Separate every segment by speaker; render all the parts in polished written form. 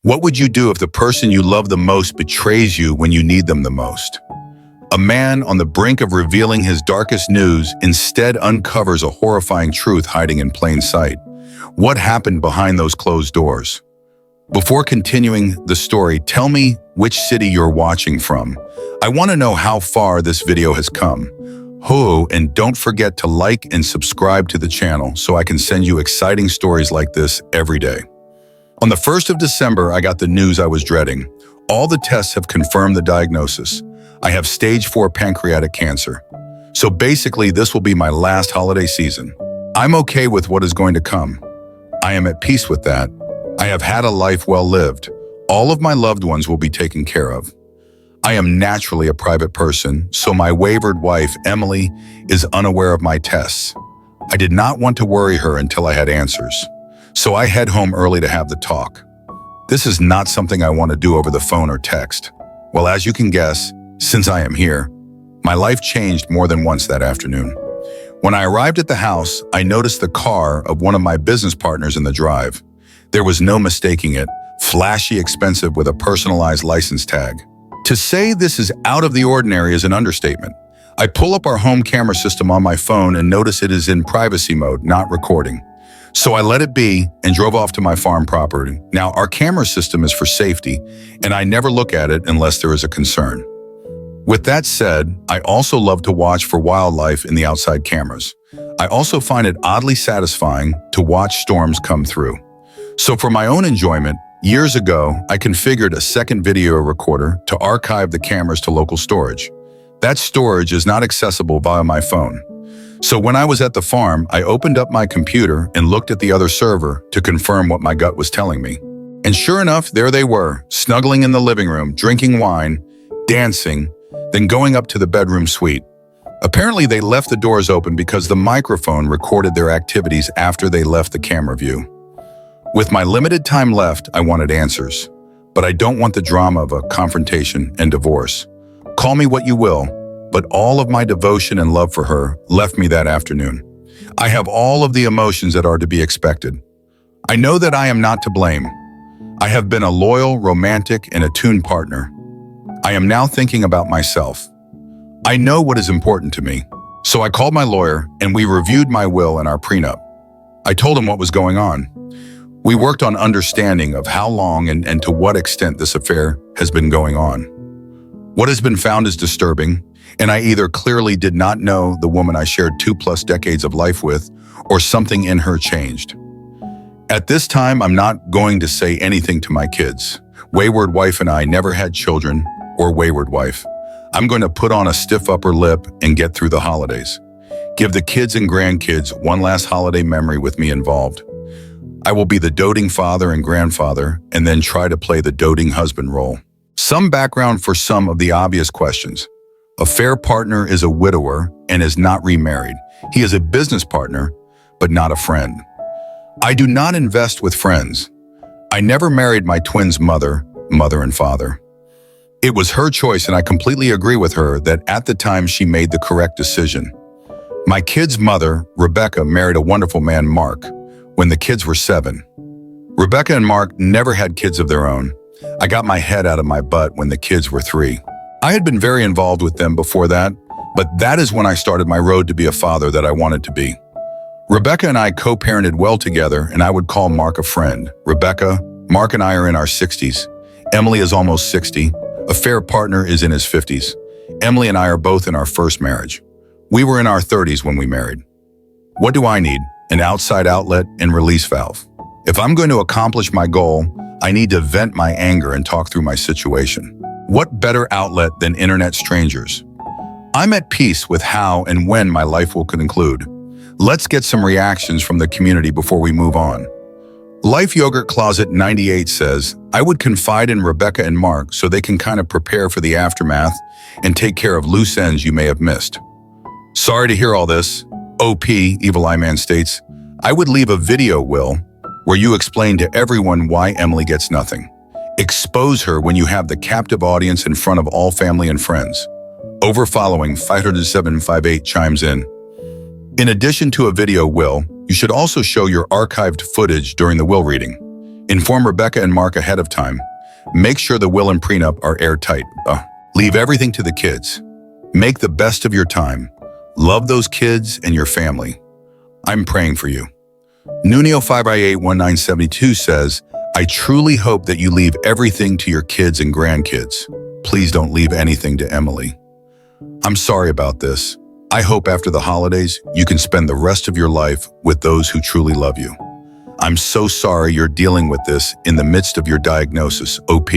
Speaker 1: What would you do if the person you love the most betrays you when you need them the most? A man on the brink of revealing his darkest news instead uncovers a horrifying truth hiding in plain sight. What happened behind those closed doors? Before continuing the story, tell me which city you're watching from. I want to know how far this video has come. And don't forget to like and subscribe to the channel so I can send you exciting stories like this every day. On the 1st of December, I got the news I was dreading. All the tests have confirmed the diagnosis. I have stage 4 pancreatic cancer. So basically, this will be my last holiday season. I'm okay with what is going to come. I am at peace with that. I have had a life well lived. All of my loved ones will be taken care of. I am naturally a private person, so my wayward wife, Emily, is unaware of my tests. I did not want to worry her until I had answers. So I head home early to have the talk. This is not something I want to do over the phone or text. Well, as you can guess, since I am here, my life changed more than once that afternoon. When I arrived at the house, I noticed the car of one of my business partners in the drive. There was no mistaking it, flashy, expensive with a personalized license tag. To say this is out of the ordinary is an understatement. I pull up our home camera system on my phone and notice it is in privacy mode, not recording. So I let it be and drove off to my farm property. Now, our camera system is for safety, and I never look at it unless there is a concern. With that said, I also love to watch for wildlife in the outside cameras. I also find it oddly satisfying to watch storms come through. So for my own enjoyment, years ago, I configured a second video recorder to archive the cameras to local storage. That storage is not accessible via my phone. So when I was at the farm, I opened up my computer and looked at the other server to confirm what my gut was telling me. And sure enough, there they were, snuggling in the living room, drinking wine, dancing, then going up to the bedroom suite. Apparently, they left the doors open because the microphone recorded their activities after they left the camera view. With my limited time left, I wanted answers, but I don't want the drama of a confrontation and divorce. Call me what you will, but all of my devotion and love for her left me that afternoon. I have all of the emotions that are to be expected. I know that I am not to blame. I have been a loyal, romantic, and attuned partner. I am now thinking about myself. I know what is important to me. So I called my lawyer and we reviewed my will and our prenup. I told him what was going on. We worked on understanding of how long and to what extent this affair has been going on. What has been found is disturbing, and I either clearly did not know the woman I shared 2+ decades of life with, or something in her changed. At this time, I'm not going to say anything to my kids. Wayward wife and I never had children, or wayward wife. I'm going to put on a stiff upper lip and get through the holidays. Give the kids and grandkids one last holiday memory with me involved. I will be the doting father and grandfather, and then try to play the doting husband role. Some background for some of the obvious questions. A fair partner is a widower and is not remarried. He is a business partner, but not a friend. I do not invest with friends. I never married my twins' mother and father. It was her choice, and I completely agree with her that at the time she made the correct decision. My kids' mother, Rebecca, married a wonderful man, Mark, when the kids were 7. Rebecca and Mark never had kids of their own. I got my head out of my butt when the kids were 3. I had been very involved with them before that, but that is when I started my road to be a father that I wanted to be. Rebecca and I co-parented well together, and I would call Mark a friend. Rebecca, Mark and I are in our 60s. Emily is almost 60. A fair partner is in his 50s. Emily and I are both in our first marriage. We were in our 30s when we married. What do I need? An outside outlet and release valve. If I'm going to accomplish my goal, I need to vent my anger and talk through my situation. What better outlet than internet strangers? I'm at peace with how and when my life will conclude. Let's get some reactions from the community before we move on. Life Yogurt Closet 98 says, I would confide in Rebecca and Mark so they can kind of prepare for the aftermath and take care of loose ends you may have missed. Sorry to hear all this. OP, Evil Eye Man states, I would leave a video, Will, where you explain to everyone why Emily gets nothing. Expose her when you have the captive audience in front of all family and friends. Overfollowing 50758 chimes in. In addition to a video will, you should also show your archived footage during the will reading. Inform Rebecca and Mark ahead of time. Make sure the will and prenup are airtight. Leave everything to the kids. Make the best of your time. Love those kids and your family. I'm praying for you. Nunio 5i81972 says, I truly hope that you leave everything to your kids and grandkids. Please don't leave anything to Emily. I'm sorry about this. I hope after the holidays, you can spend the rest of your life with those who truly love you. I'm so sorry you're dealing with this in the midst of your diagnosis, OP.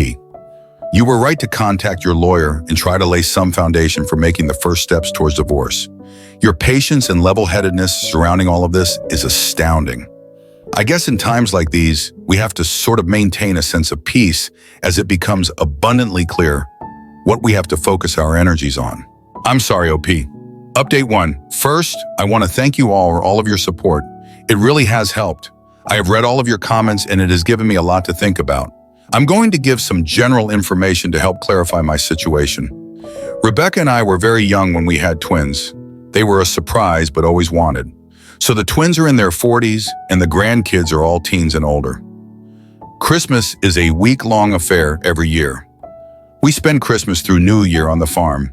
Speaker 1: You were right to contact your lawyer and try to lay some foundation for making the first steps towards divorce. Your patience and level-headedness surrounding all of this is astounding. I guess in times like these, we have to sort of maintain a sense of peace as it becomes abundantly clear what we have to focus our energies on. I'm sorry, OP. Update 1. First, I want to thank you all for all of your support. It really has helped. I have read all of your comments and it has given me a lot to think about. I'm going to give some general information to help clarify my situation. Rebecca and I were very young when we had twins. They were a surprise but always wanted. So the twins are in their 40s and the grandkids are all teens and older. Christmas is a week-long affair every year. We spend Christmas through New Year on the farm.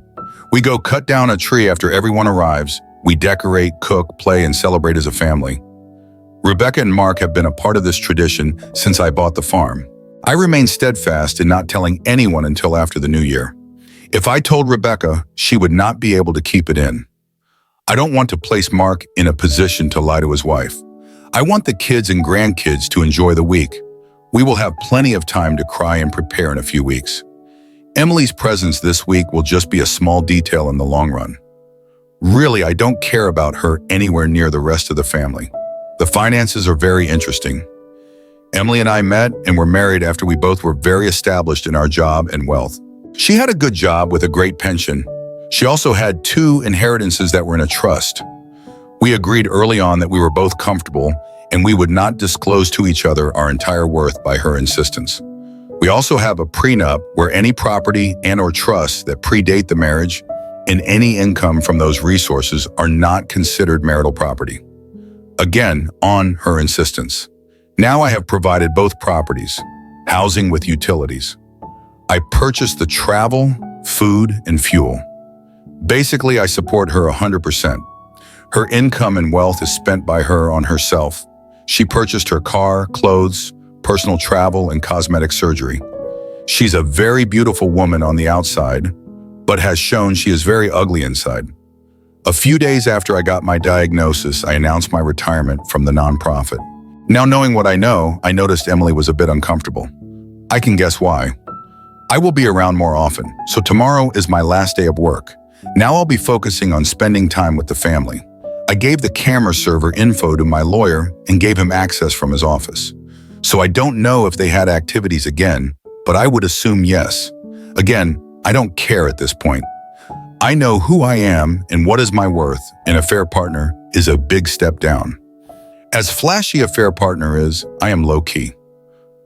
Speaker 1: We go cut down a tree after everyone arrives. We decorate, cook, play, and celebrate as a family. Rebecca and Mark have been a part of this tradition since I bought the farm. I remain steadfast in not telling anyone until after the new year. If I told Rebecca, she would not be able to keep it in. I don't want to place Mark in a position to lie to his wife. I want the kids and grandkids to enjoy the week. We will have plenty of time to cry and prepare in a few weeks. Emily's presence this week will just be a small detail in the long run. Really, I don't care about her anywhere near the rest of the family. The finances are very interesting. Emily and I met and were married after we both were very established in our job and wealth. She had a good job with a great pension. She also had 2 inheritances that were in a trust. We agreed early on that we were both comfortable and we would not disclose to each other our entire worth by her insistence. We also have a prenup where any property and/or trusts that predate the marriage and any income from those resources are not considered marital property. Again, on her insistence. Now I have provided both properties, housing with utilities. I purchased the travel, food, and fuel. Basically, I support her 100%. Her income and wealth is spent by her on herself. She purchased her car, clothes, personal travel, and cosmetic surgery. She's a very beautiful woman on the outside, but has shown she is very ugly inside. A few days after I got my diagnosis, I announced my retirement from the nonprofit. Now knowing what I know, I noticed Emily was a bit uncomfortable. I can guess why. I will be around more often, so tomorrow is my last day of work. Now I'll be focusing on spending time with the family. I gave the camera server info to my lawyer and gave him access from his office. So I don't know if they had activities again, but I would assume yes. Again, I don't care at this point. I know who I am and what is my worth, and a fair partner is a big step down. As flashy a fair partner is, I am low-key.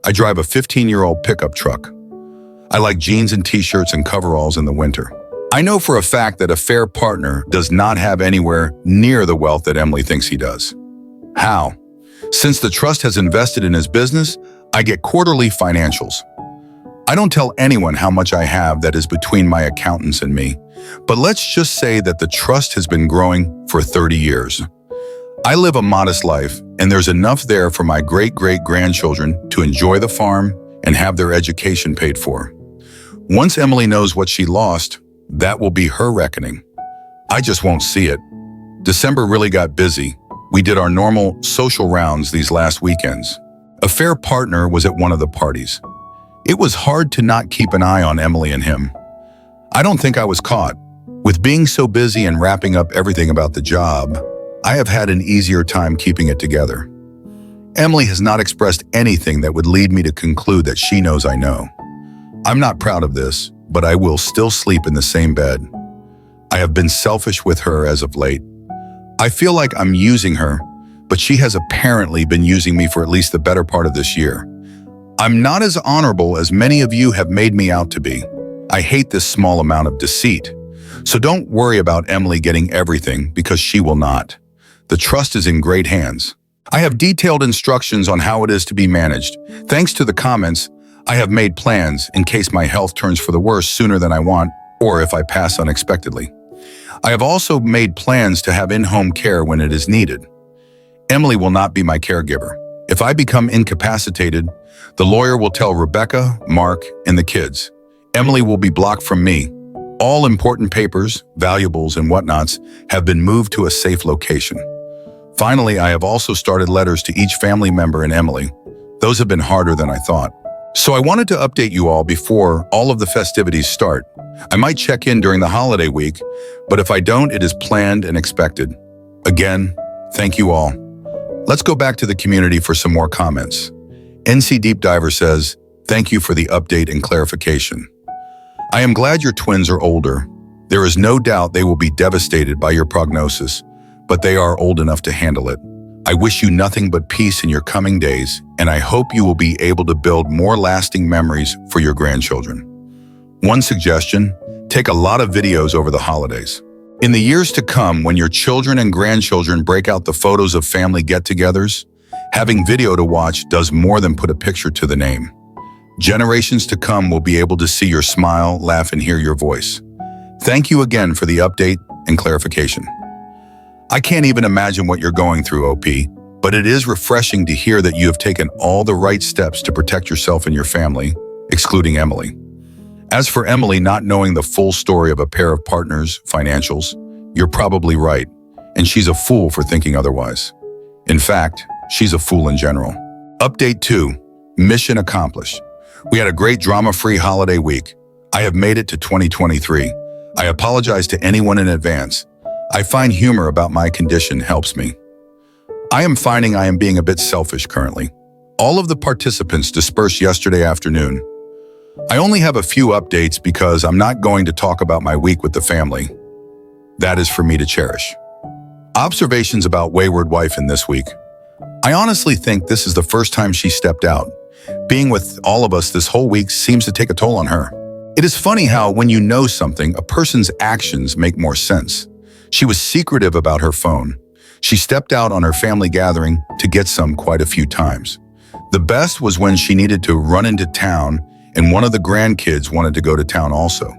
Speaker 1: I drive a 15-year-old pickup truck. I like jeans and t-shirts and coveralls in the winter. I know for a fact that a fair partner does not have anywhere near the wealth that Emily thinks he does. How? Since the trust has invested in his business, I get quarterly financials. I don't tell anyone how much I have that is between my accountants and me, but let's just say that the trust has been growing for 30 years. I live a modest life, and there's enough there for my great-great-grandchildren to enjoy the farm and have their education paid for. Once Emily knows what she lost, that will be her reckoning. I just won't see it. December really got busy. We did our normal social rounds these last weekends. A fair partner was at one of the parties. It was hard to not keep an eye on Emily and him. I don't think I was caught. With being so busy and wrapping up everything about the job, I have had an easier time keeping it together. Emily has not expressed anything that would lead me to conclude that she knows I know. I'm not proud of this, but I will still sleep in the same bed. I have been selfish with her as of late. I feel like I'm using her, but she has apparently been using me for at least the better part of this year. I'm not as honorable as many of you have made me out to be. I hate this small amount of deceit. So don't worry about Emily getting everything because she will not. The trust is in great hands. I have detailed instructions on how it is to be managed. Thanks to the comments, I have made plans in case my health turns for the worse sooner than I want, or if I pass unexpectedly. I have also made plans to have in-home care when it is needed. Emily will not be my caregiver. If I become incapacitated, the lawyer will tell Rebecca, Mark, and the kids. Emily will be blocked from me. All important papers, valuables, and whatnots have been moved to a safe location. Finally, I have also started letters to each family member and Emily. Those have been harder than I thought. So I wanted to update you all before all of the festivities start. I might check in during the holiday week, but if I don't, it is planned and expected. Again, thank you all. Let's go back to the community for some more comments. NC Deep Diver says, thank you for the update and clarification. I am glad your twins are older. There is no doubt they will be devastated by your prognosis, but they are old enough to handle it. I wish you nothing but peace in your coming days, and I hope you will be able to build more lasting memories for your grandchildren. One suggestion, take a lot of videos over the holidays. In the years to come, when your children and grandchildren break out the photos of family get-togethers, having video to watch does more than put a picture to the name. Generations to come will be able to see your smile, laugh, and hear your voice. Thank you again for the update and clarification. I can't even imagine what you're going through, OP, but it is refreshing to hear that you have taken all the right steps to protect yourself and your family, excluding Emily. As for Emily not knowing the full story of a pair of partners' financials, you're probably right, and she's a fool for thinking otherwise. In fact, she's a fool in general. Update 2. Mission accomplished. We had a great drama-free holiday week. I have made it to 2023. I apologize to anyone in advance. I find humor about my condition helps me. I am finding I am being a bit selfish currently. All of the participants dispersed yesterday afternoon. I only have a few updates because I'm not going to talk about my week with the family. That is for me to cherish. Observations about wayward wife in this week. I honestly think this is the first time she stepped out. Being with all of us this whole week seems to take a toll on her. It is funny how when you know something, a person's actions make more sense. She was secretive about her phone. She stepped out on her family gathering to get some quite a few times. The best was when she needed to run into town and one of the grandkids wanted to go to town also.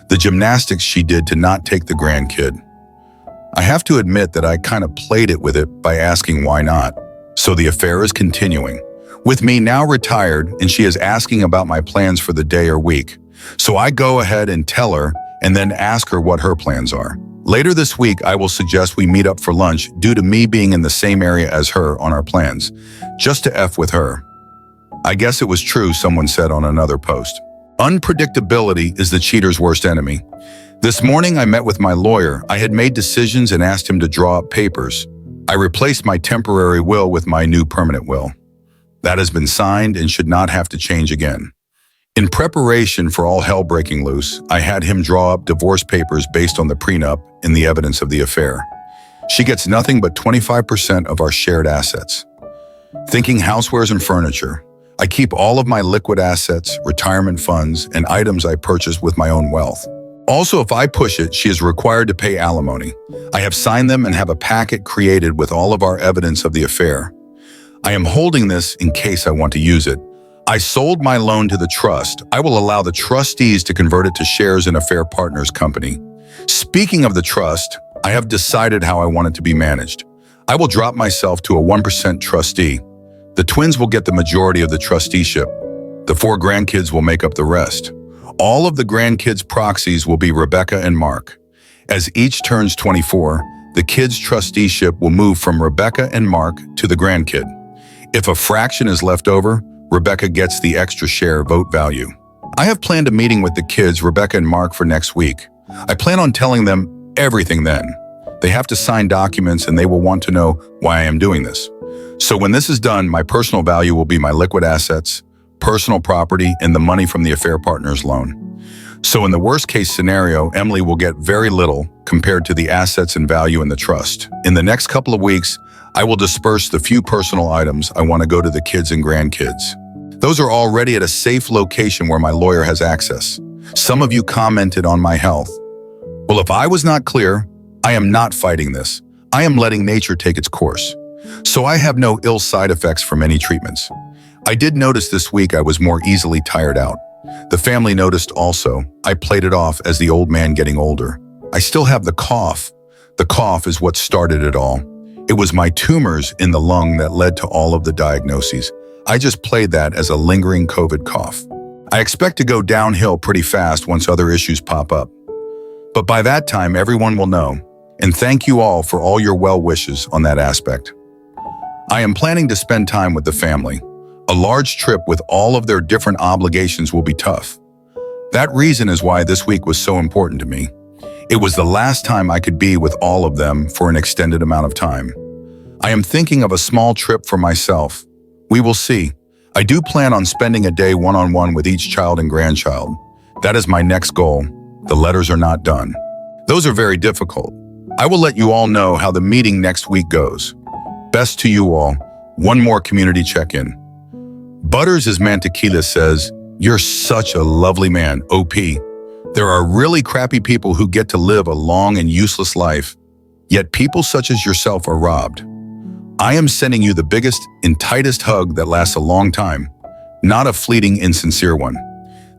Speaker 1: The gymnastics she did to not take the grandkid. I have to admit that I kind of played it with it by asking why not. So the affair is continuing. With me now retired and she is asking about my plans for the day or week. So I go ahead and tell her and then ask her what her plans are. Later this week, I will suggest we meet up for lunch due to me being in the same area as her on our plans, just to F with her. I guess it was true, someone said on another post. Unpredictability is the cheater's worst enemy. This morning, I met with my lawyer. I had made decisions and asked him to draw up papers. I replaced my temporary will with my new permanent will. That has been signed and should not have to change again. In preparation for all hell breaking loose, I had him draw up divorce papers based on the prenup and the evidence of the affair. She gets nothing but 25% of our shared assets. Thinking housewares and furniture. I keep all of my liquid assets, retirement funds, and items I purchase with my own wealth. Also, if I push it, she is required to pay alimony. I have signed them and have a packet created with all of our evidence of the affair. I am holding this in case I want to use it. I sold my loan to the trust. I will allow the trustees to convert it to shares in a fair partners company. Speaking of the trust, I have decided how I want it to be managed. I will drop myself to a 1% trustee. The twins will get the majority of the trusteeship. The 4 grandkids will make up the rest. All of the grandkids' proxies will be Rebecca and Mark. As each turns 24, the kids' trusteeship will move from Rebecca and Mark to the grandkid. If a fraction is left over, Rebecca gets the extra share vote value. I have planned a meeting with the kids, Rebecca and Mark, for next week. I plan on telling them everything then. They have to sign documents and they will want to know why I am doing this. So when this is done, my personal value will be my liquid assets, personal property, and the money from the affair partner's loan. So in the worst case scenario, Emily will get very little compared to the assets and value in the trust. In the next couple of weeks, I will disperse the few personal items I want to go to the kids and grandkids. Those are already at a safe location where my lawyer has access. Some of you commented on my health. Well, if I was not clear, I am not fighting this. I am letting nature take its course. So I have no ill side effects from any treatments. I did notice this week I was more easily tired out. The family noticed also. I played it off as the old man getting older. I still have the cough. The cough is what started it all. It was my tumors in the lung that led to all of the diagnoses. I just played that as a lingering COVID cough. I expect to go downhill pretty fast once other issues pop up. But by that time, everyone will know. And thank you all for all your well wishes on that aspect. I am planning to spend time with the family. A large trip with all of their different obligations will be tough. That reason is why this week was so important to me. It was the last time I could be with all of them for an extended amount of time. I am thinking of a small trip for myself. We will see. I do plan on spending a day one-on-one with each child and grandchild. That is my next goal. The letters are not done. Those are very difficult. I will let you all know how the meeting next week goes. Best to you all. One more community check-in. Butters is Mantequilla says, "You're such a lovely man, OP. There are really crappy people who get to live a long and useless life, yet people such as yourself are robbed. I am sending you the biggest and tightest hug that lasts a long time, not a fleeting, insincere one."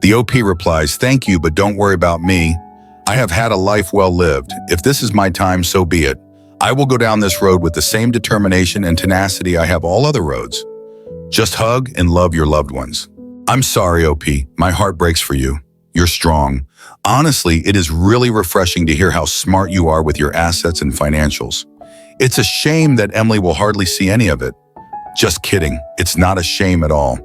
Speaker 1: The OP replies, "Thank you, but don't worry about me. I have had a life well lived. If this is my time, so be it. I will go down this road with the same determination and tenacity I have all other roads. Just hug and love your loved ones." I'm sorry, OP. My heart breaks for you. You're strong. Honestly, it is really refreshing to hear how smart you are with your assets and financials. It's a shame that Emily will hardly see any of it. Just kidding. It's not a shame at all.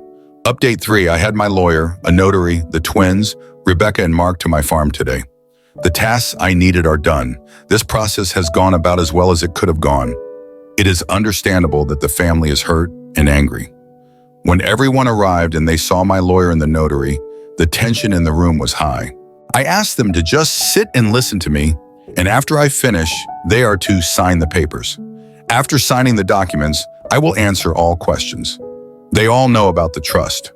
Speaker 1: Update 3. I had my lawyer, a notary, the twins, Rebecca and Mark to my farm today. The tasks I needed are done. This process has gone about as well as it could have gone. It is understandable that the family is hurt and angry. When everyone arrived and they saw my lawyer and the notary, the tension in the room was high. I asked them to just sit and listen to me, and after I finish, they are to sign the papers. After signing the documents, I will answer all questions. They all know about the trust.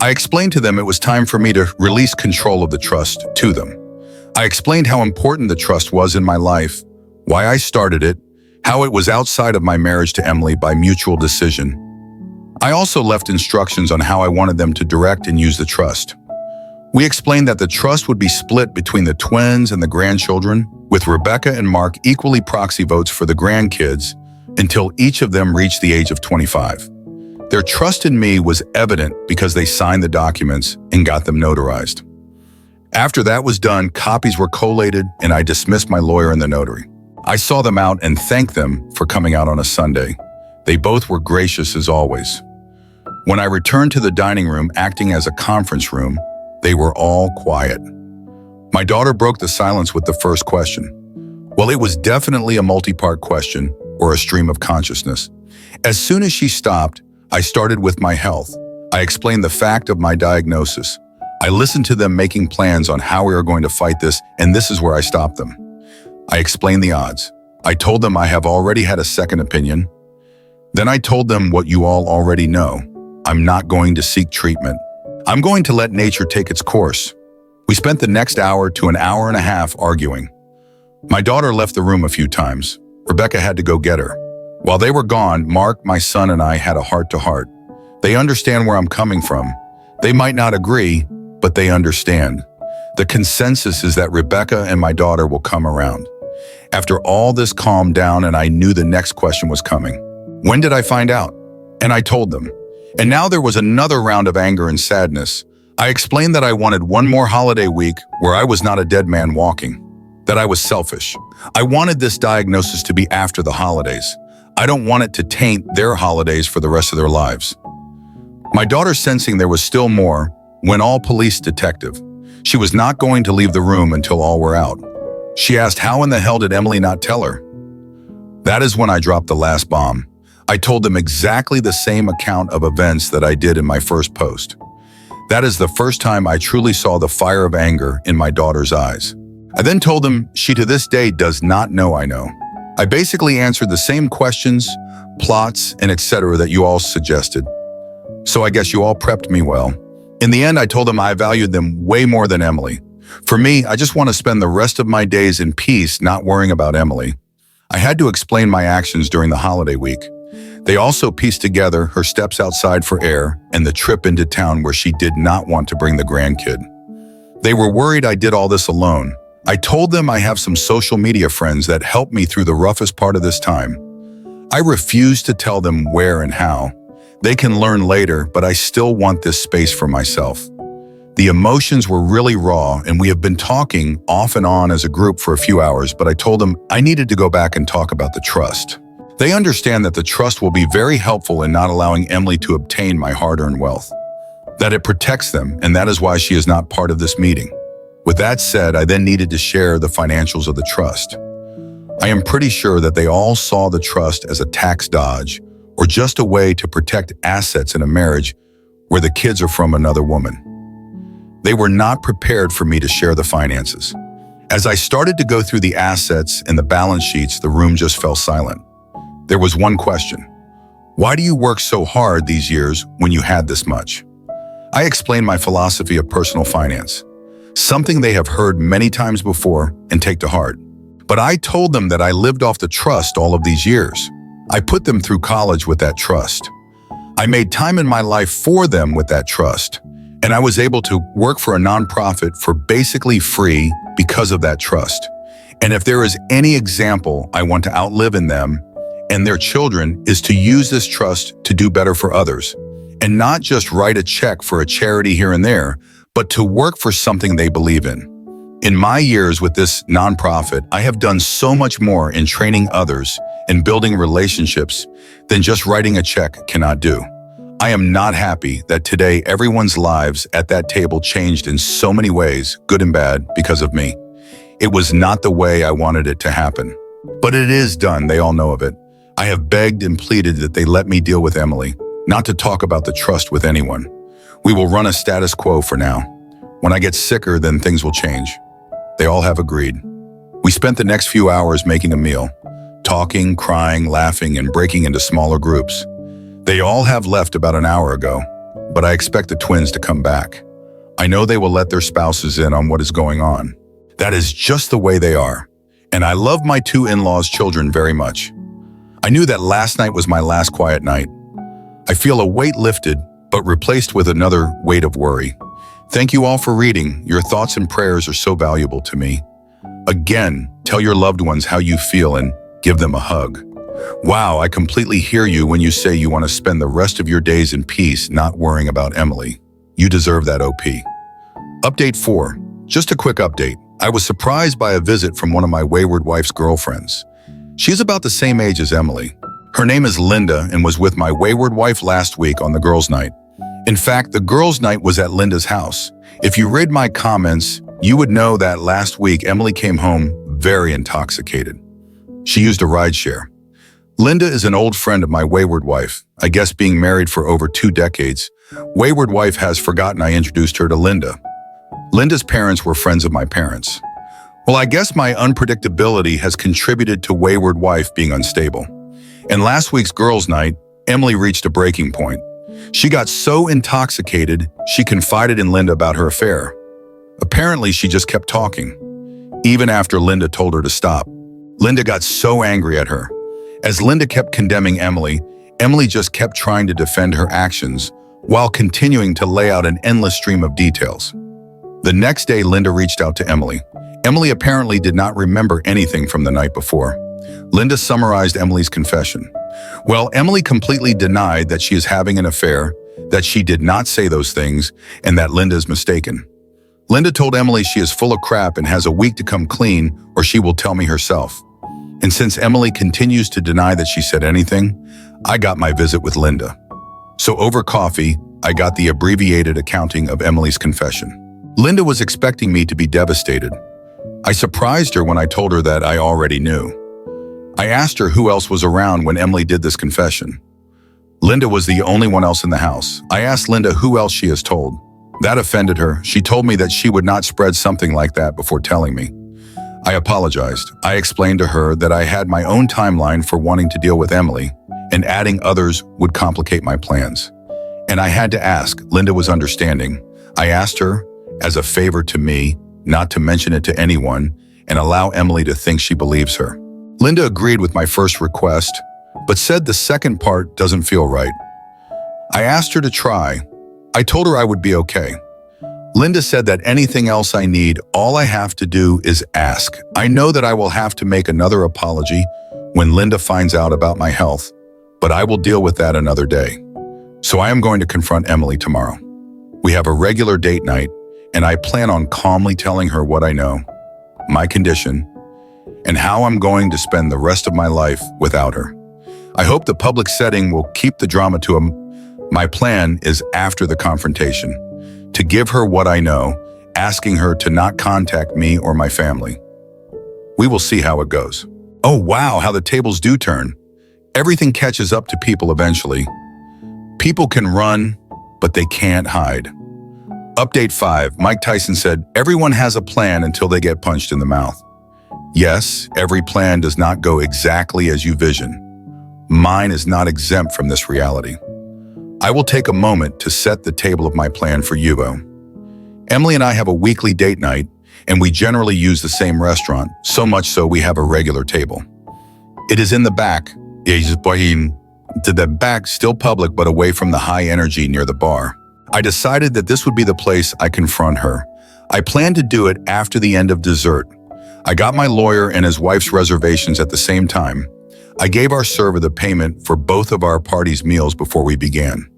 Speaker 1: I explained to them it was time for me to release control of the trust to them. I explained how important the trust was in my life, why I started it, how it was outside of my marriage to Emily by mutual decision. I also left instructions on how I wanted them to direct and use the trust. We explained that the trust would be split between the twins and the grandchildren, with Rebecca and Mark equally proxy votes for the grandkids until each of them reached the age of 25. Their trust in me was evident because they signed the documents and got them notarized. After that was done, copies were collated and I dismissed my lawyer and the notary. I saw them out and thanked them for coming out on a Sunday. They both were gracious as always. When I returned to the dining room acting as a conference room, they were all quiet. My daughter broke the silence with the first question. Well, it was definitely a multi-part question or a stream of consciousness. As soon as she stopped, I started with my health. I explained the fact of my diagnosis. I listened to them making plans on how we are going to fight this, and this is where I stopped them. I explained the odds. I told them I have already had a second opinion. Then I told them what you all already know. I'm not going to seek treatment. I'm going to let nature take its course. We spent the next hour to an hour and a half arguing. My daughter left the room a few times. Rebecca had to go get her. While they were gone, Mark, my son, and I had a heart-to-heart. They understand where I'm coming from. They might not agree, but they understand. The consensus is that Rebecca and my daughter will come around. After all this calmed down and I knew the next question was coming. When did I find out? And I told them. And now there was another round of anger and sadness. I explained that I wanted one more holiday week where I was not a dead man walking, that I was selfish. I wanted this diagnosis to be after the holidays. I don't want it to taint their holidays for the rest of their lives. My daughter, sensing there was still more, went all police detective. She was not going to leave the room until all were out. She asked, how in the hell did Emily not tell her? That is when I dropped the last bomb. I told them exactly the same account of events that I did in my first post. That is the first time I truly saw the fire of anger in my daughter's eyes. I then told them she to this day does not know I know. I basically answered the same questions, plots, and etc. that you all suggested. So I guess you all prepped me well. In the end, I told them I valued them way more than Emily. For me, I just want to spend the rest of my days in peace, not worrying about Emily. I had to explain my actions during the holiday week. They also pieced together her steps outside for air and the trip into town where she did not want to bring the grandkid. They were worried I did all this alone. I told them I have some social media friends that helped me through the roughest part of this time. I refused to tell them where and how. They can learn later, but I still want this space for myself. The emotions were really raw, and we have been talking off and on as a group for a few hours, but I told them I needed to go back and talk about the trust. They understand that the trust will be very helpful in not allowing Emily to obtain my hard-earned wealth, that it protects them, and that is why she is not part of this meeting. With that said, I then needed to share the financials of the trust. I am pretty sure that they all saw the trust as a tax dodge or just a way to protect assets in a marriage where the kids are from another woman. They were not prepared for me to share the finances. As I started to go through the assets and the balance sheets, the room just fell silent. There was one question. Why do you work so hard these years when you had this much? I explained my philosophy of personal finance, something they have heard many times before and take to heart. But I told them that I lived off the trust all of these years. I put them through college with that trust. I made time in my life for them with that trust. And I was able to work for a nonprofit for basically free because of that trust. And if there is any example I want to outlive in them and their children is to use this trust to do better for others and not just write a check for a charity here and there, but to work for something they believe in. In my years with this nonprofit, I have done so much more in training others and building relationships than just writing a check cannot do. I am not happy that today everyone's lives at that table changed in so many ways, good and bad, because of me. It was not the way I wanted it to happen. But it is done, they all know of it. I have begged and pleaded that they let me deal with Emily, not to talk about the trust with anyone. We will run a status quo for now. When I get sicker, then things will change. They all have agreed. We spent the next few hours making a meal, talking, crying, laughing, and breaking into smaller groups. They all have left about an hour ago, but I expect the twins to come back. I know they will let their spouses in on what is going on. That is just the way they are. And I love my two in-laws' children very much. I knew that last night was my last quiet night. I feel a weight lifted, but replaced with another weight of worry. Thank you all for reading. Your thoughts and prayers are so valuable to me. Again, tell your loved ones how you feel and give them a hug. Wow, I completely hear you when you say you want to spend the rest of your days in peace, not worrying about Emily. You deserve that, OP. Update 4. Just a quick update. I was surprised by a visit from one of my wayward wife's girlfriends. She's about the same age as Emily. Her name is Linda and was with my wayward wife last week on the girls' night. In fact, the girls' night was at Linda's house. If you read my comments, you would know that last week Emily came home very intoxicated. She used a rideshare. Linda is an old friend of my wayward wife. I guess being married for over 2 decades, wayward wife has forgotten I introduced her to Linda. Linda's parents were friends of my parents. Well, I guess my unpredictability has contributed to wayward wife being unstable. In last week's girls' night, Emily reached a breaking point. She got so intoxicated, she confided in Linda about her affair. Apparently, she just kept talking, even after Linda told her to stop. Linda got so angry at her. As Linda kept condemning Emily, Emily just kept trying to defend her actions while continuing to lay out an endless stream of details. The next day, Linda reached out to Emily. Emily apparently did not remember anything from the night before. Linda summarized Emily's confession. Well, Emily completely denied that she is having an affair, that she did not say those things, and that Linda is mistaken. Linda told Emily she is full of crap and has a week to come clean, or she will tell me herself. And since Emily continues to deny that she said anything, I got my visit with Linda. So over coffee, I got the abbreviated accounting of Emily's confession. Linda was expecting me to be devastated. I surprised her when I told her that I already knew. I asked her who else was around when Emily did this confession. Linda was the only one else in the house. I asked Linda who else she has told. That offended her. She told me that she would not spread something like that before telling me. I apologized. I explained to her that I had my own timeline for wanting to deal with Emily, and adding others would complicate my plans. And I had to ask. Linda was understanding. I asked her, as a favor to me, not to mention it to anyone and allow Emily to think she believes her. Linda agreed with my first request, but said the second part doesn't feel right. I asked her to try. I told her I would be okay. Linda said that anything else I need, all I have to do is ask. I know that I will have to make another apology when Linda finds out about my health, but I will deal with that another day. So I am going to confront Emily tomorrow. We have a regular date night, and I plan on calmly telling her what I know, my condition, and how I'm going to spend the rest of my life without her. I hope the public setting will keep the drama to my plan is after the confrontation, to give her what I know, asking her to not contact me or my family. We will see how it goes. Oh wow, how the tables do turn. Everything catches up to people eventually. People can run, but they can't hide. Update 5, Mike Tyson said, everyone has a plan until they get punched in the mouth. Yes, every plan does not go exactly as you vision. Mine is not exempt from this reality. I will take a moment to set the table of my plan for you. Emily and I have a weekly date night, and we generally use the same restaurant, so much so we have a regular table. It is in the back, to the back, still public but away from the high energy near the bar. I decided that this would be the place I confront her. I planned to do it after the end of dessert. I got my lawyer and his wife's reservations at the same time. I gave our server the payment for both of our parties' meals before we began.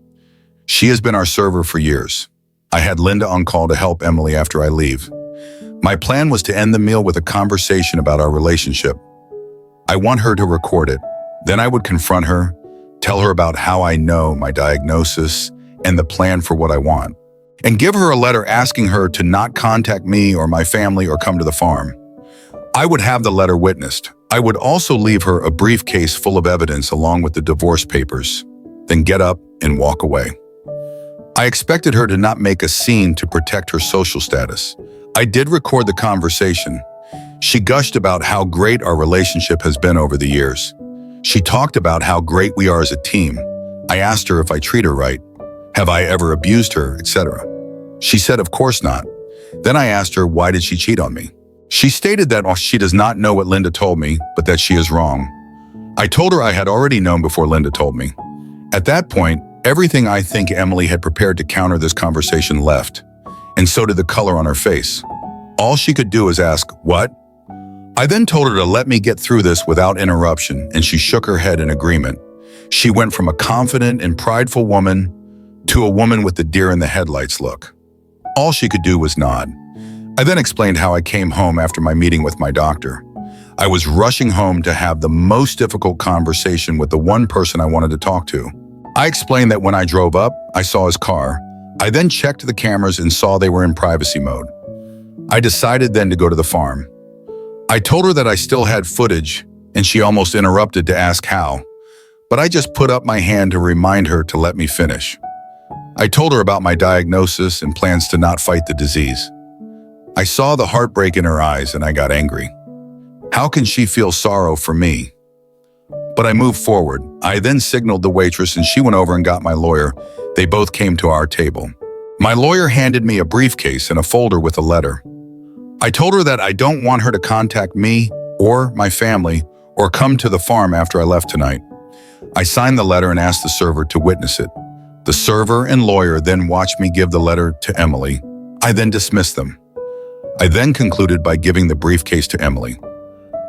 Speaker 1: She has been our server for years. I had Linda on call to help Emily after I leave. My plan was to end the meal with a conversation about our relationship. I want her to record it. Then I would confront her, tell her about how I know my diagnosis and the plan for what I want, and give her a letter asking her to not contact me or my family or come to the farm. I would have the letter witnessed. I would also leave her a briefcase full of evidence along with the divorce papers, then get up and walk away. I expected her to not make a scene to protect her social status. I did record the conversation. She gushed about how great our relationship has been over the years. She talked about how great we are as a team. I asked her if I treat her right. Have I ever abused her, etc. She said, of course not. Then I asked her, why did she cheat on me? She stated that she does not know what Linda told me, but that she is wrong. I told her I had already known before Linda told me. At that point, everything I think Emily had prepared to counter this conversation left, and so did the color on her face. All she could do was ask, what? I then told her to let me get through this without interruption, and she shook her head in agreement. She went from a confident and prideful woman to a woman with the deer in the headlights look. All she could do was nod. I then explained how I came home after my meeting with my doctor. I was rushing home to have the most difficult conversation with the one person I wanted to talk to. I explained that when I drove up, I saw his car. I then checked the cameras and saw they were in privacy mode. I decided then to go to the farm. I told her that I still had footage, and she almost interrupted to ask how, but I just put up my hand to remind her to let me finish. I told her about my diagnosis and plans to not fight the disease. I saw the heartbreak in her eyes and I got angry. How can she feel sorrow for me? But I moved forward. I then signaled the waitress and she went over and got my lawyer. They both came to our table. My lawyer handed me a briefcase and a folder with a letter. I told her that I don't want her to contact me or my family or come to the farm after I left tonight. I signed the letter and asked the server to witness it. The server and lawyer then watched me give the letter to Emily. I then dismissed them. I then concluded by giving the briefcase to Emily.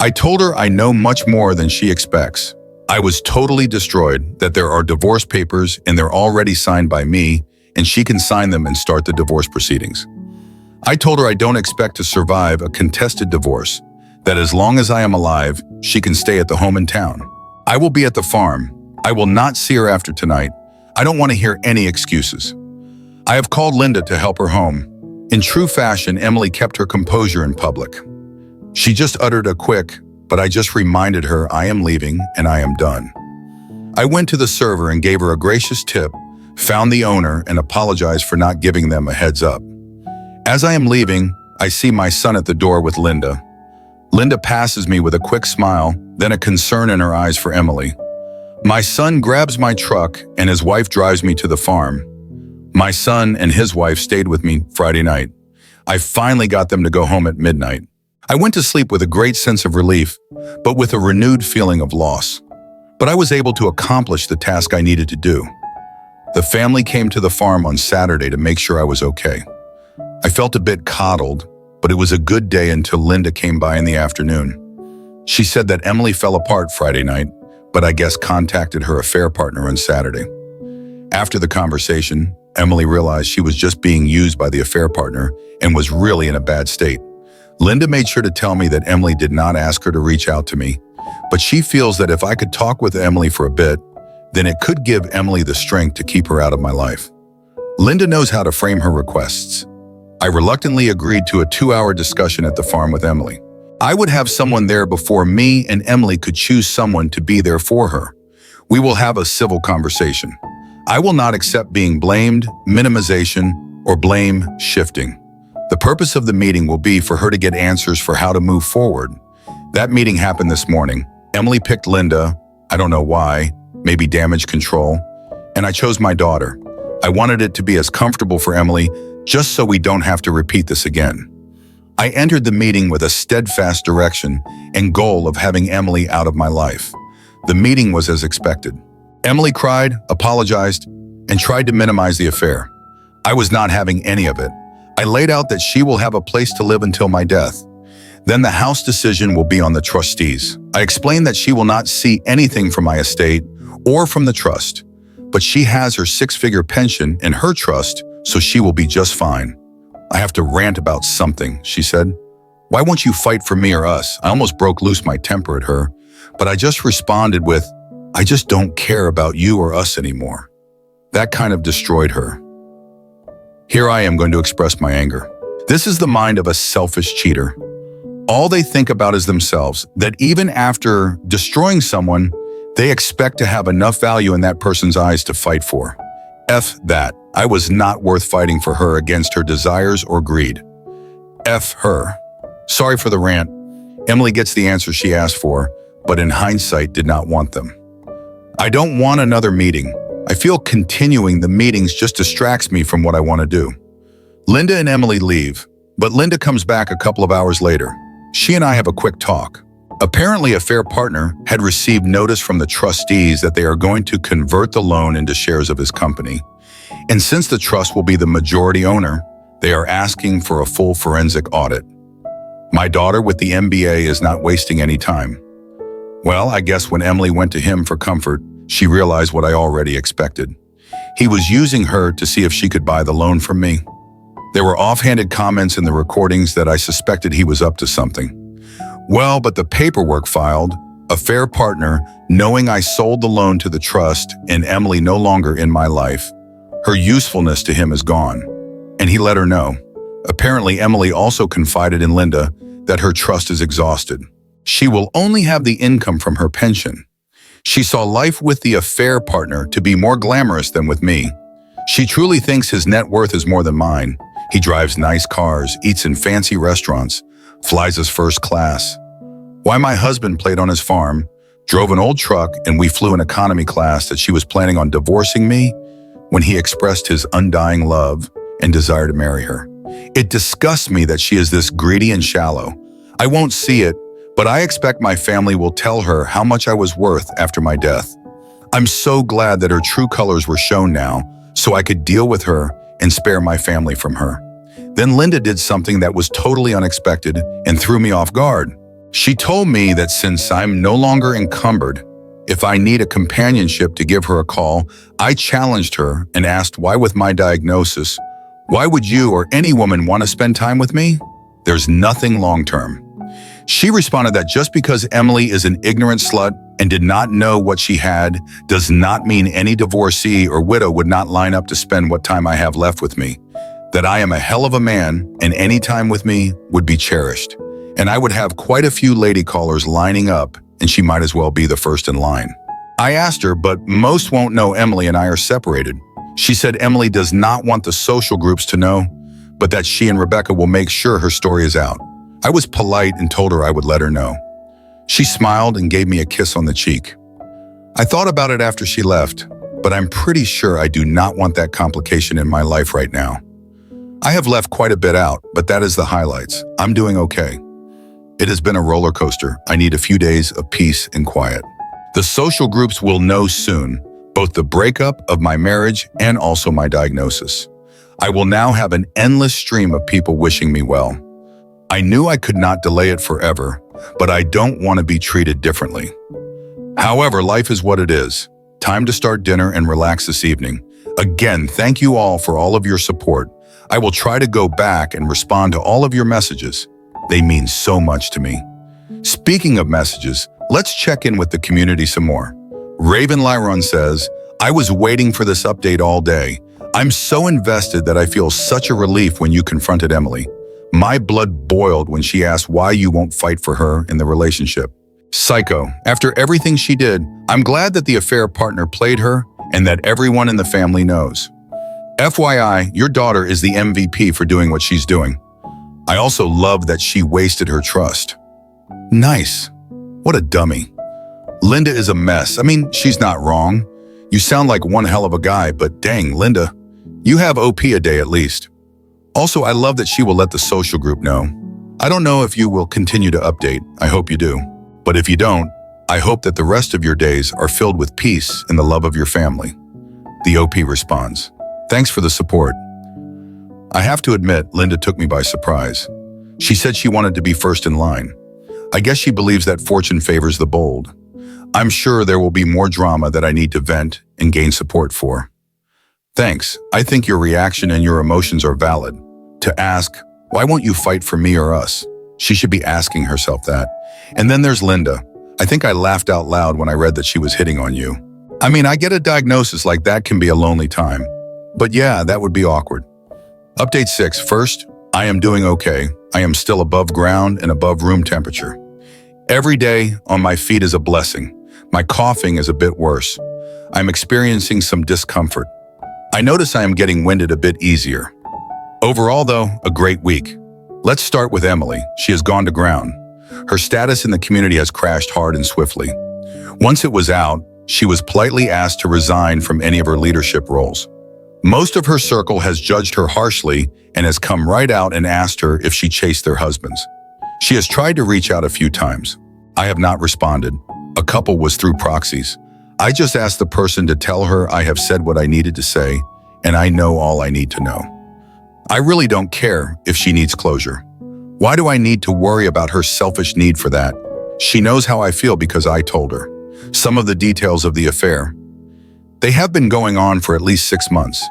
Speaker 1: I told her I know much more than she expects. I was totally destroyed that there are divorce papers and they're already signed by me and she can sign them and start the divorce proceedings. I told her I don't expect to survive a contested divorce, that as long as I am alive, she can stay at the home in town. I will be at the farm. I will not see her after tonight. I don't want to hear any excuses. I have called Linda to help her home. In true fashion, Emily kept her composure in public. She just uttered a quick, but I just reminded her I am leaving and I am done. I went to the server and gave her a gracious tip, found the owner and apologized for not giving them a heads up. As I am leaving, I see my son at the door with Linda. Linda passes me with a quick smile, then a concern in her eyes for Emily. My son grabs my truck and his wife drives me to the farm. My son and his wife stayed with me Friday night. I finally got them to go home at midnight. I went to sleep with a great sense of relief, but with a renewed feeling of loss. But I was able to accomplish the task I needed to do. The family came to the farm on Saturday to make sure I was okay. I felt a bit coddled, but it was a good day until Linda came by in the afternoon. She said that Emily fell apart Friday night, but I guess contacted her affair partner on Saturday. After the conversation, Emily realized she was just being used by the affair partner and was really in a bad state. Linda made sure to tell me that Emily did not ask her to reach out to me, but she feels that if I could talk with Emily for a bit, then it could give Emily the strength to keep her out of my life. Linda knows how to frame her requests. I reluctantly agreed to a 2-hour discussion at the farm with Emily. I would have someone there before me and Emily could choose someone to be there for her. We will have a civil conversation. I will not accept being blamed, minimization, or blame shifting. The purpose of the meeting will be for her to get answers for how to move forward. That meeting happened this morning. Emily picked Linda, I don't know why, maybe damage control, and I chose my daughter. I wanted it to be as comfortable for Emily, just so we don't have to repeat this again. I entered the meeting with a steadfast direction and goal of having Emily out of my life. The meeting was as expected. Emily cried, apologized, and tried to minimize the affair. I was not having any of it. I laid out that she will have a place to live until my death. Then the house decision will be on the trustees. I explained that she will not see anything from my estate or from the trust, but she has her 6-figure pension in her trust, so she will be just fine. I have to rant about something, she said. Why won't you fight for me or us? I almost broke loose my temper at her, but I just responded with, I just don't care about you or us anymore. That kind of destroyed her. Here I am going to express my anger. This is the mind of a selfish cheater. All they think about is themselves, that even after destroying someone, they expect to have enough value in that person's eyes to fight for. F that. I was not worth fighting for her against her desires or greed. F her. Sorry for the rant. Emily gets the answers she asked for, but in hindsight did not want them. I don't want another meeting. I feel continuing the meetings just distracts me from what I want to do. Linda and Emily leave, but Linda comes back a couple of hours later. She and I have a quick talk. Apparently, a fair partner had received notice from the trustees that they are going to convert the loan into shares of his company. And since the trust will be the majority owner, they are asking for a full forensic audit. My daughter with the MBA is not wasting any time. Well, I guess when Emily went to him for comfort, she realized what I already expected. He was using her to see if she could buy the loan from me. There were offhanded comments in the recordings that I suspected he was up to something. Well, but the paperwork filed, a fair partner, knowing I sold the loan to the trust and Emily no longer in my life, her usefulness to him is gone. And he let her know. Apparently, Emily also confided in Linda that her trust is exhausted. She will only have the income from her pension. She saw life with the affair partner to be more glamorous than with me. She truly thinks his net worth is more than mine. He drives nice cars, eats in fancy restaurants, flies us first class. Why my husband played on his farm, drove an old truck, and we flew in economy class that she was planning on divorcing me when he expressed his undying love and desire to marry her. It disgusts me that she is this greedy and shallow. I won't see it, but I expect my family will tell her how much I was worth after my death. I'm so glad that her true colors were shown now, so I could deal with her and spare my family from her. Then Linda did something that was totally unexpected and threw me off guard. She told me that since I'm no longer encumbered, if I need a companionship to give her a call, I challenged her and asked why with my diagnosis, why would you or any woman want to spend time with me? There's nothing long-term. She responded that just because Emily is an ignorant slut and did not know what she had does not mean any divorcee or widow would not line up to spend what time I have left with me. That I am a hell of a man and any time with me would be cherished. And I would have quite a few lady callers lining up and she might as well be the first in line. I asked her, but most won't know Emily and I are separated. She said Emily does not want the social groups to know, but that she and Rebecca will make sure her story is out. I was polite and told her I would let her know. She smiled and gave me a kiss on the cheek. I thought about it after she left, but I'm pretty sure I do not want that complication in my life right now. I have left quite a bit out, but that is the highlights. I'm doing okay. It has been a roller coaster. I need a few days of peace and quiet. The social groups will know soon, both the breakup of my marriage and also my diagnosis. I will now have an endless stream of people wishing me well. I knew I could not delay it forever, but I don't want to be treated differently. However, life is what it is. Time to start dinner and relax this evening. Again, thank you all for all of your support. I will try to go back and respond to all of your messages. They mean so much to me. Speaking of messages, let's check in with the community some more. Raven Lyron says, I was waiting for this update all day. I'm so invested that I feel such a relief when you confronted Emily. My blood boiled when she asked why you won't fight for her in the relationship. Psycho, after everything she did, I'm glad that the affair partner played her and that everyone in the family knows. FYI, your daughter is the MVP for doing what she's doing. I also love that she wasted her trust. Nice. What a dummy. Linda is a mess. I mean, she's not wrong. You sound like one hell of a guy, but dang, Linda, you have OP a day at least. Also, I love that she will let the social group know. I don't know if you will continue to update. I hope you do. But if you don't, I hope that the rest of your days are filled with peace and the love of your family. The OP responds, thanks for the support. I have to admit, Linda took me by surprise. She said she wanted to be first in line. I guess she believes that fortune favors the bold. I'm sure there will be more drama that I need to vent and gain support for. Thanks. I think your reaction and your emotions are valid. To ask, why won't you fight for me or us? She should be asking herself that. And then there's Linda. I think I laughed out loud when I read that she was hitting on you. I mean, I get a diagnosis like that can be a lonely time. But yeah, that would be awkward. Update 6. First, I am doing okay. I am still above ground and above room temperature. Every day on my feet is a blessing. My coughing is a bit worse. I'm experiencing some discomfort. I notice I am getting winded a bit easier. Overall, though, a great week. Let's start with Emily. She has gone to ground. Her status in the community has crashed hard and swiftly. Once it was out, she was politely asked to resign from any of her leadership roles. Most of her circle has judged her harshly and has come right out and asked her if she chased their husbands. She has tried to reach out a few times. I have not responded. A couple was through proxies. I just asked the person to tell her I have said what I needed to say, and I know all I need to know. I really don't care if she needs closure. Why do I need to worry about her selfish need for that? She knows how I feel because I told her. Some of the details of the affair. They have been going on for at least 6 months.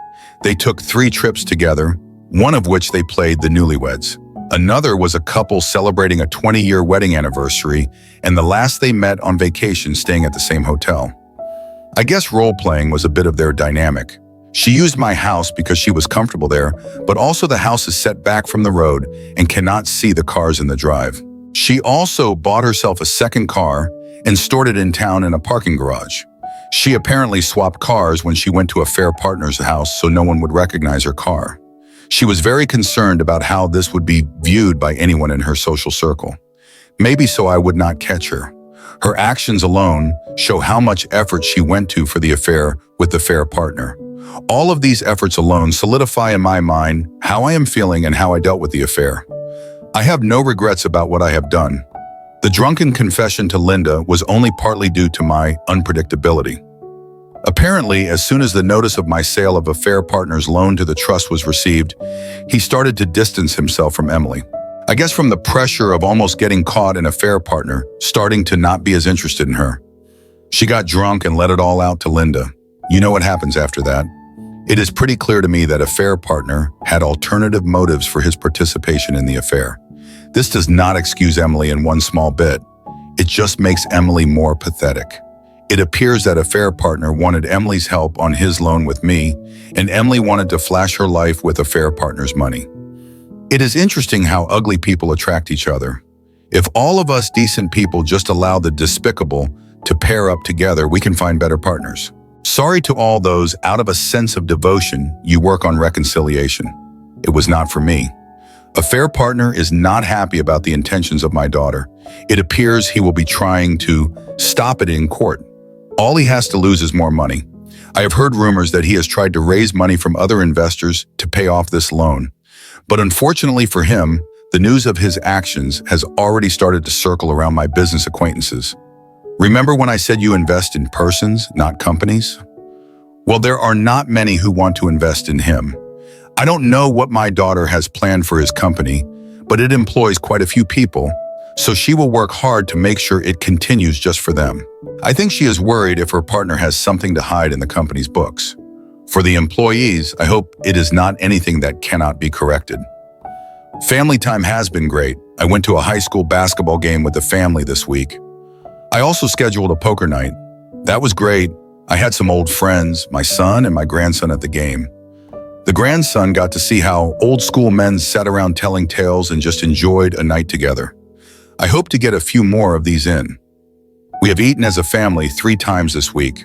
Speaker 1: They took 3 trips together, one of which they played the newlyweds. Another was a couple celebrating a 20-year wedding anniversary, and the last they met on vacation staying at the same hotel. I guess role-playing was a bit of their dynamic. She used my house because she was comfortable there, but also the house is set back from the road and cannot see the cars in the drive. She also bought herself a second car and stored it in town in a parking garage. She apparently swapped cars when she went to a fair partner's house so no one would recognize her car. She was very concerned about how this would be viewed by anyone in her social circle. Maybe so I would not catch her. Her actions alone show how much effort she went to for the affair with the fair partner. All of these efforts alone solidify in my mind how I am feeling and how I dealt with the affair. I have no regrets about what I have done. The drunken confession to Linda was only partly due to my unpredictability. Apparently, as soon as the notice of my sale of a fair partner's loan to the trust was received, he started to distance himself from Emily. I guess from the pressure of almost getting caught in a fair partner, starting to not be as interested in her. She got drunk and let it all out to Linda. You know what happens after that. It is pretty clear to me that a fair partner had alternative motives for his participation in the affair. This does not excuse Emily in one small bit. It just makes Emily more pathetic. It appears that a fair partner wanted Emily's help on his loan with me, and Emily wanted to flash her life with a fair partner's money. It is interesting how ugly people attract each other. If all of us decent people just allow the despicable to pair up together, we can find better partners. Sorry to all those out of a sense of devotion you work on reconciliation. It was not for me. A fair partner is not happy about the intentions of my daughter. It appears he will be trying to stop it in court. All he has to lose is more money. I have heard rumors that he has tried to raise money from other investors to pay off this loan. But unfortunately for him, The news of his actions has already started to circle around my business acquaintances. Remember when I said you invest in persons, not companies? Well, there are not many who want to invest in him. I don't know what my daughter has planned for his company, but it employs quite a few people, so she will work hard to make sure it continues just for them. I think she is worried if her partner has something to hide in the company's books. For the employees, I hope it is not anything that cannot be corrected. Family time has been great. I went to a high school basketball game with the family this week. I also scheduled a poker night. That was great. I had some old friends, my son and my grandson at the game. The grandson got to see how old school men sat around telling tales and just enjoyed a night together. I hope to get a few more of these in. We have eaten as a family 3 times this week.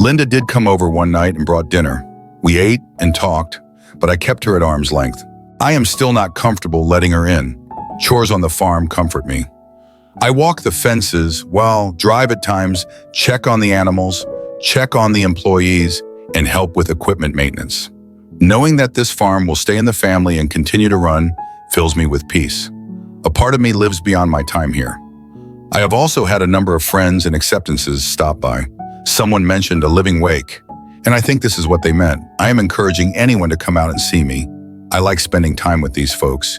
Speaker 1: Linda did come over one night and brought dinner. We ate and talked, but I kept her at arm's length. I am still not comfortable letting her in. Chores on the farm comfort me. I walk the fences, drive at times, check on the animals, check on the employees, and help with equipment maintenance. Knowing that this farm will stay in the family and continue to run fills me with peace. A part of me lives beyond my time here. I have also had a number of friends and acceptances stop by. Someone mentioned a living wake, and I think this is what they meant. I am encouraging anyone to come out and see me. I like spending time with these folks,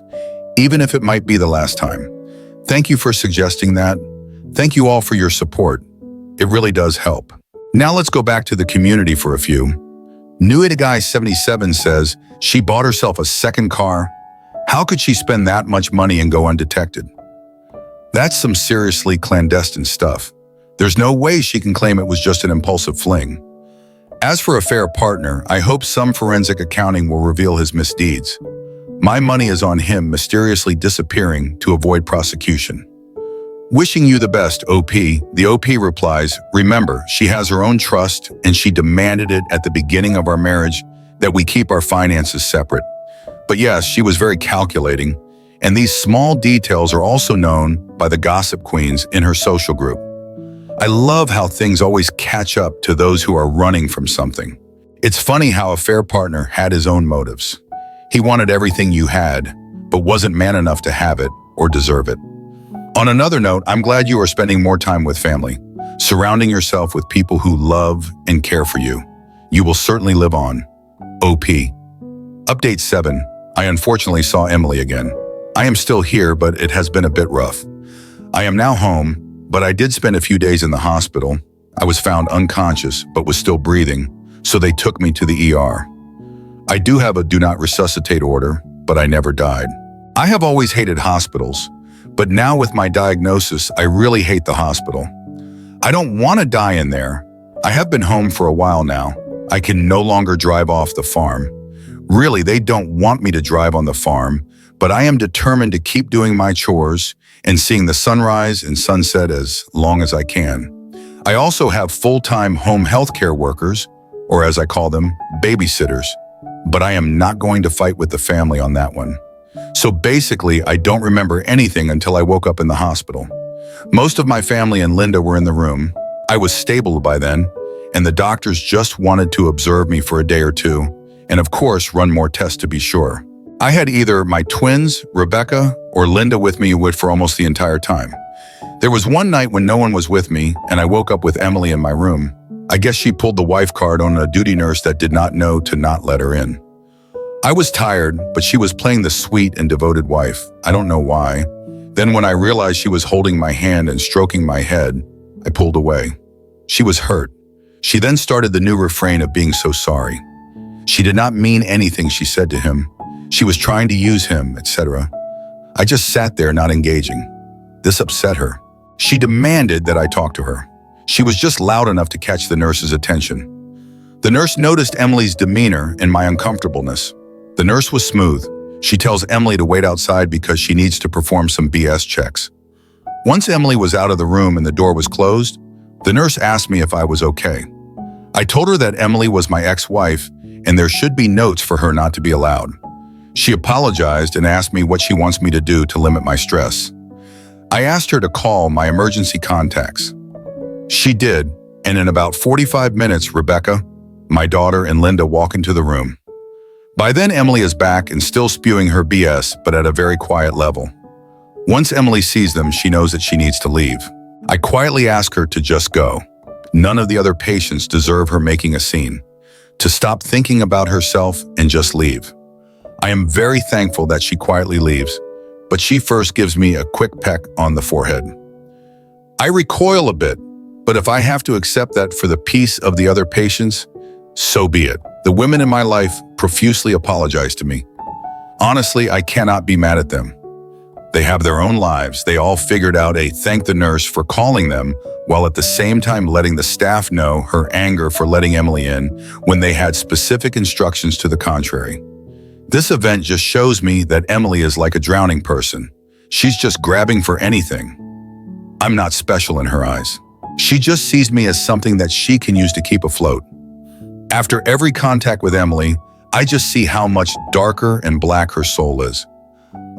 Speaker 1: even if it might be the last time. Thank you for suggesting that. Thank you all for your support. It really does help. Now let's go back to the community for a few. Guy77 says she bought herself a second car. How could she spend that much money and go undetected? That's some seriously clandestine stuff. There's no way she can claim it was just an impulsive fling. As for a fair partner, I hope some forensic accounting will reveal his misdeeds. My money is on him mysteriously disappearing to avoid prosecution. Wishing you the best, OP. The OP replies, remember, she has her own trust and she demanded it at the beginning of our marriage that we keep our finances separate. But yes, she was very calculating, and these small details are also known by the gossip queens in her social group. I love how things always catch up to those who are running from something. It's funny how a fair partner had his own motives. He wanted everything you had, but wasn't man enough to have it or deserve it. On another note, I'm glad you are spending more time with family, surrounding yourself with people who love and care for you. You will certainly live on. OP. Update 7. I unfortunately saw Emily again. I am still here, but it has been a bit rough. I am now home, but I did spend a few days in the hospital. I was found unconscious, but was still breathing, so they took me to the ER. I do have a do not resuscitate order, but I never died. I have always hated hospitals, but now with my diagnosis, I really hate the hospital. I don't want to die in there. I have been home for a while now. I can no longer drive off the farm. Really, they don't want me to drive on the farm, but I am determined to keep doing my chores and seeing the sunrise and sunset as long as I can. I also have full-time home health care workers, or as I call them, babysitters, but I am not going to fight with the family on that one. So basically, I don't remember anything until I woke up in the hospital. Most of my family and Linda were in the room. I was stable by then, and the doctors just wanted to observe me for a day or two, and of course, run more tests to be sure. I had either my twins, Rebecca, or Linda with me for almost the entire time. There was one night when no one was with me, and I woke up with Emily in my room. I guess she pulled the wife card on a duty nurse that did not know to not let her in. I was tired, but she was playing the sweet and devoted wife. I don't know why. Then when I realized she was holding my hand and stroking my head, I pulled away. She was hurt. She then started the new refrain of being so sorry. She did not mean anything she said to him. She was trying to use him, etc. I just sat there not engaging. This upset her. She demanded that I talk to her. She was just loud enough to catch the nurse's attention. The nurse noticed Emily's demeanor and my uncomfortableness. The nurse was smooth. She tells Emily to wait outside because she needs to perform some BS checks. Once Emily was out of the room and the door was closed, the nurse asked me if I was okay. I told her that Emily was my ex-wife and there should be notes for her not to be allowed. She apologized and asked me what she wants me to do to limit my stress. I asked her to call my emergency contacts. She did, and in about 45 minutes, Rebecca, my daughter, and Linda walk into the room. By then, Emily is back and still spewing her BS, but at a very quiet level. Once Emily sees them, she knows that she needs to leave. I quietly ask her to just go. None of the other patients deserve her making a scene. To stop thinking about herself and just leave. I am very thankful that she quietly leaves, but she first gives me a quick peck on the forehead. I recoil a bit, but if I have to accept that for the peace of the other patients, so be it. The women in my life profusely apologize to me. Honestly, I cannot be mad at them. They have their own lives. They all figured out a thank the nurse for calling them, while at the same time letting the staff know her anger for letting Emily in when they had specific instructions to the contrary. This event just shows me that Emily is like a drowning person. She's just grabbing for anything. I'm not special in her eyes. She just sees me as something that she can use to keep afloat. After every contact with Emily, I just see how much darker and black her soul is.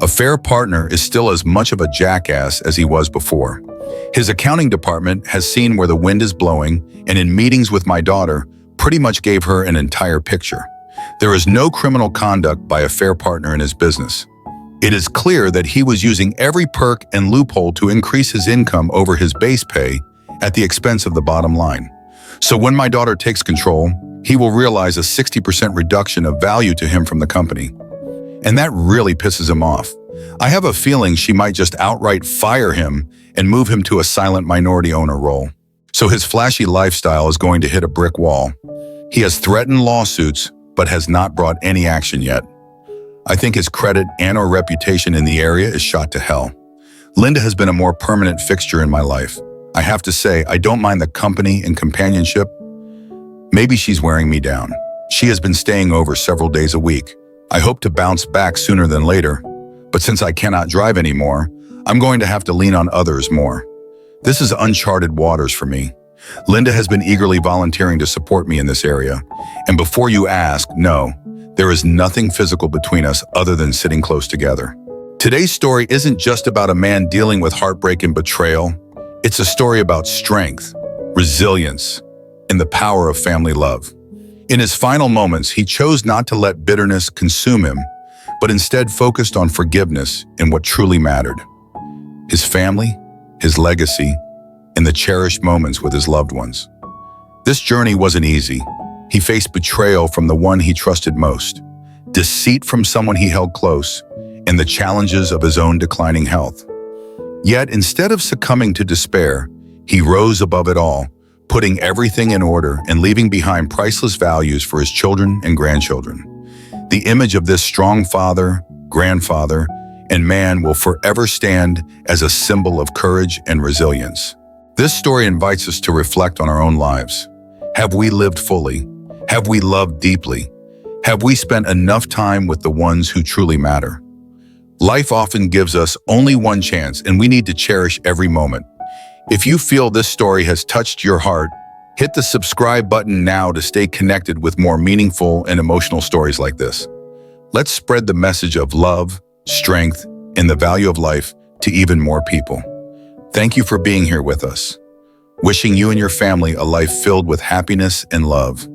Speaker 1: A fair partner is still as much of a jackass as he was before. His accounting department has seen where the wind is blowing, and in meetings with my daughter, pretty much gave her an entire picture. There is no criminal conduct by a fair partner in his business. It is clear that he was using every perk and loophole to increase his income over his base pay at the expense of the bottom line. So when my daughter takes control, he will realize a 60% reduction of value to him from the company. And that really pisses him off. I have a feeling she might just outright fire him and move him to a silent minority owner role. So his flashy lifestyle is going to hit a brick wall. He has threatened lawsuits, but has not brought any action yet. I think his credit and/or reputation in the area is shot to hell. Linda has been a more permanent fixture in my life. I have to say, I don't mind the company and companionship. Maybe she's wearing me down. She has been staying over several days a week. I hope to bounce back sooner than later, but since I cannot drive anymore, I'm going to have to lean on others more. This is uncharted waters for me. Linda has been eagerly volunteering to support me in this area, and before you ask, no, there is nothing physical between us other than sitting close together. Today's story isn't just about a man dealing with heartbreak and betrayal. It's a story about strength, resilience, and the power of family love. In his final moments, he chose not to let bitterness consume him, but instead focused on forgiveness and what truly mattered: his family, his legacy, and the cherished moments with his loved ones. This journey wasn't easy. He faced betrayal from the one he trusted most, deceit from someone he held close, and the challenges of his own declining health. Yet, instead of succumbing to despair, he rose above it all, putting everything in order and leaving behind priceless values for his children and grandchildren. The image of this strong father, grandfather, and man will forever stand as a symbol of courage and resilience. This story invites us to reflect on our own lives. Have we lived fully? Have we loved deeply? Have we spent enough time with the ones who truly matter? Life often gives us only one chance, and we need to cherish every moment. If you feel this story has touched your heart, hit the subscribe button now to stay connected with more meaningful and emotional stories like this. Let's spread the message of love, strength, and the value of life to even more people. Thank you for being here with us. Wishing you and your family a life filled with happiness and love.